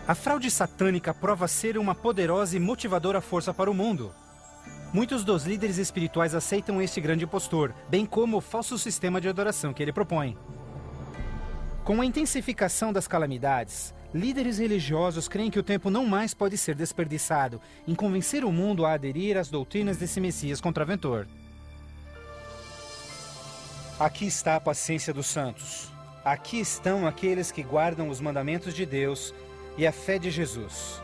A fraude satânica prova ser uma poderosa e motivadora força para o mundo. Muitos dos líderes espirituais aceitam este grande impostor, bem como o falso sistema de adoração que ele propõe. Com a intensificação das calamidades, líderes religiosos creem que o tempo não mais pode ser desperdiçado em convencer o mundo a aderir às doutrinas desse Messias contraventor. Aqui está a paciência dos santos. Aqui estão aqueles que guardam os mandamentos de Deus e a fé de Jesus.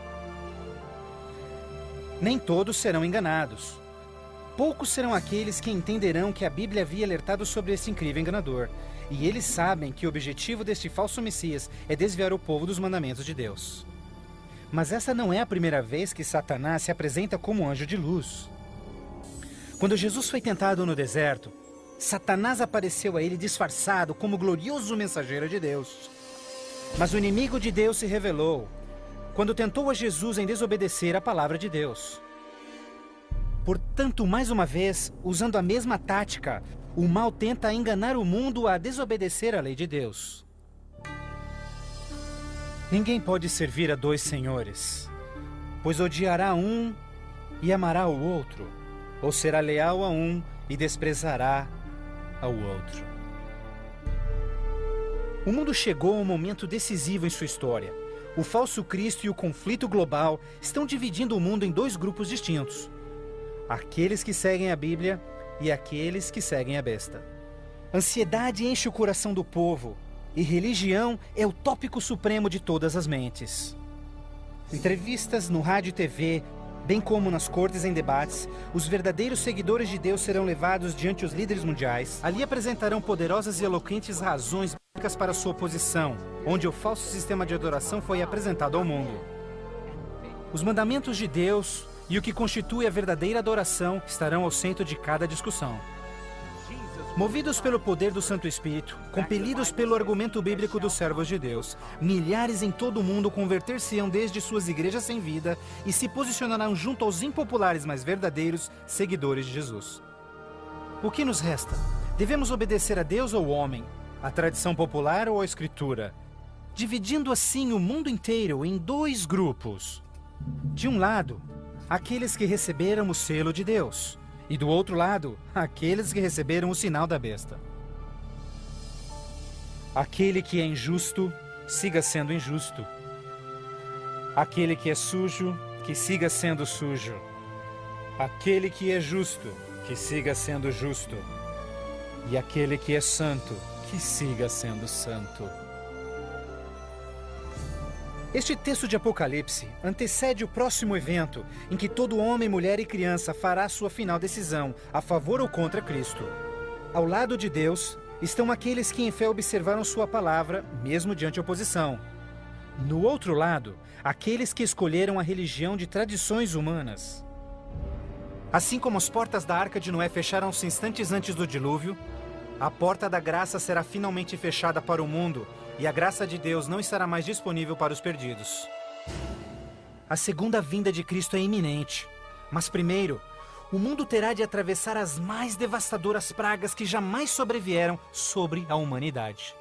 Nem todos serão enganados. Poucos serão aqueles que entenderão que a Bíblia havia alertado sobre esse incrível enganador, e eles sabem que o objetivo deste falso Messias é desviar o povo dos mandamentos de Deus. Mas essa não é a primeira vez que Satanás se apresenta como anjo de luz. Quando Jesus foi tentado no deserto, Satanás apareceu a ele disfarçado como glorioso mensageiro de Deus. Mas o inimigo de Deus se revelou quando tentou a Jesus em desobedecer a palavra de Deus. Portanto, mais uma vez, usando a mesma tática, o mal tenta enganar o mundo a desobedecer a lei de Deus. Ninguém pode servir a dois senhores, pois odiará um e amará o outro, ou será leal a um e desprezará ao outro. O mundo chegou a um momento decisivo em sua história. O falso Cristo e o conflito global estão dividindo o mundo em dois grupos distintos: aqueles que seguem a Bíblia e aqueles que seguem a besta. Ansiedade enche o coração do povo, e religião é o tópico supremo de todas as mentes. Entrevistas no rádio e TV, bem como nas cortes em debates, os verdadeiros seguidores de Deus serão levados diante os líderes mundiais. Ali apresentarão poderosas e eloquentes razões bíblicas para sua oposição, onde o falso sistema de adoração foi apresentado ao mundo. Os mandamentos de Deus e o que constitui a verdadeira adoração estarão ao centro de cada discussão. Movidos pelo poder do Santo Espírito, compelidos pelo argumento bíblico dos servos de Deus, milhares em todo o mundo converter-se-ão desde suas igrejas sem vida e se posicionarão junto aos impopulares, mas verdadeiros seguidores de Jesus. O que nos resta? Devemos obedecer a Deus ou ao homem, à tradição popular ou à Escritura, dividindo assim o mundo inteiro em dois grupos. De um lado, aqueles que receberam o selo de Deus, e do outro lado, aqueles que receberam o sinal da besta. Aquele que é injusto, siga sendo injusto. Aquele que é sujo, que siga sendo sujo. Aquele que é justo, que siga sendo justo. E aquele que é santo, que siga sendo santo. Este texto de Apocalipse antecede o próximo evento em que todo homem, mulher e criança fará sua final decisão, a favor ou contra Cristo. Ao lado de Deus estão aqueles que em fé observaram sua palavra, mesmo diante oposição. No outro lado, aqueles que escolheram a religião de tradições humanas. Assim como as portas da Arca de Noé fecharam-se instantes antes do dilúvio, a porta da graça será finalmente fechada para o mundo, e a graça de Deus não estará mais disponível para os perdidos. A segunda vinda de Cristo é iminente, mas primeiro, o mundo terá de atravessar as mais devastadoras pragas que jamais sobrevieram sobre a humanidade.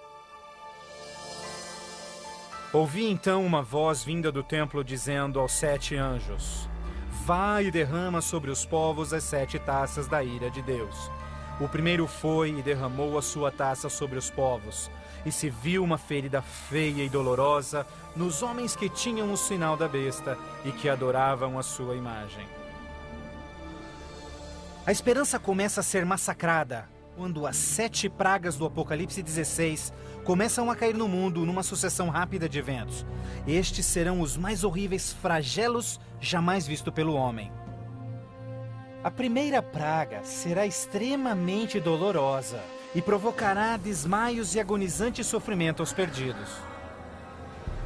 Ouvi então uma voz vinda do templo dizendo aos 7 anjos: Vai e derrama sobre os povos as 7 taças da ira de Deus. O primeiro foi e derramou a sua taça sobre os povos, e se viu uma ferida feia e dolorosa nos homens que tinham o sinal da besta e que adoravam a sua imagem. A esperança começa a ser massacrada quando as 7 pragas do Apocalipse 16 começam a cair no mundo numa sucessão rápida de eventos. Estes serão os mais horríveis flagelos jamais vistos pelo homem. A primeira praga será extremamente dolorosa e provocará desmaios e agonizante sofrimento aos perdidos.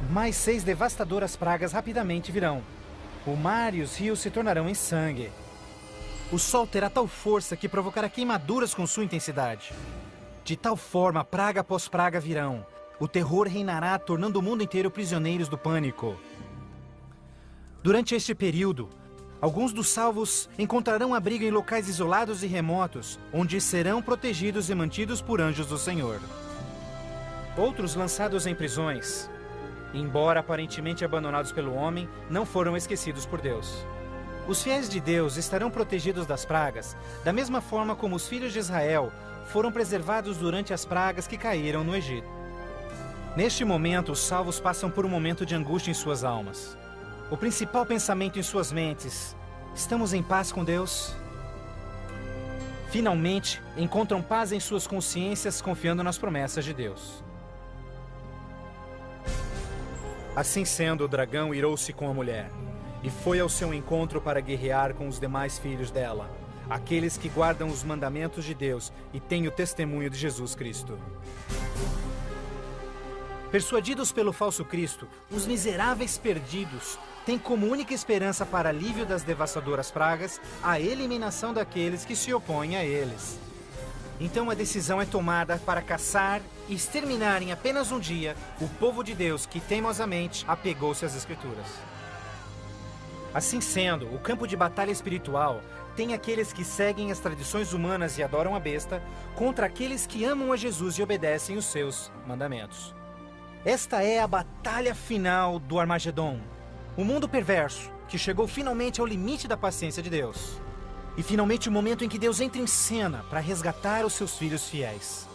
Mais 6 devastadoras pragas rapidamente virão. O mar e os rios se tornarão em sangue. O sol terá tal força que provocará queimaduras com sua intensidade. De tal forma, praga após praga virão. O terror reinará, tornando o mundo inteiro prisioneiros do pânico. Durante este período, Alguns dos salvos encontrarão abrigo em locais isolados e remotos, onde serão protegidos e mantidos por anjos do Senhor. Outros, lançados em prisões, embora aparentemente abandonados pelo homem, não foram esquecidos por Deus. Os fiéis de Deus estarão protegidos das pragas, da mesma forma como os filhos de Israel foram preservados durante as pragas que caíram no Egito. Neste momento, os salvos passam por um momento de angústia em suas almas. O principal pensamento em suas mentes: estamos em paz com Deus? Finalmente, encontram paz em suas consciências, confiando nas promessas de Deus. Assim sendo, o dragão irou-se com a mulher e foi ao seu encontro para guerrear com os demais filhos dela, aqueles que guardam os mandamentos de Deus e têm o testemunho de Jesus Cristo. Persuadidos pelo falso Cristo, os miseráveis perdidos têm como única esperança para alívio das devastadoras pragas a eliminação daqueles que se opõem a eles. Então a decisão é tomada para caçar e exterminar em apenas um dia o povo de Deus que teimosamente apegou-se às Escrituras. Assim sendo, o campo de batalha espiritual tem aqueles que seguem as tradições humanas e adoram a besta, contra aqueles que amam a Jesus e obedecem os seus mandamentos. Esta é a batalha final do Armagedon, o mundo perverso que chegou finalmente ao limite da paciência de Deus. E finalmente o momento em que Deus entra em cena para resgatar os seus filhos fiéis.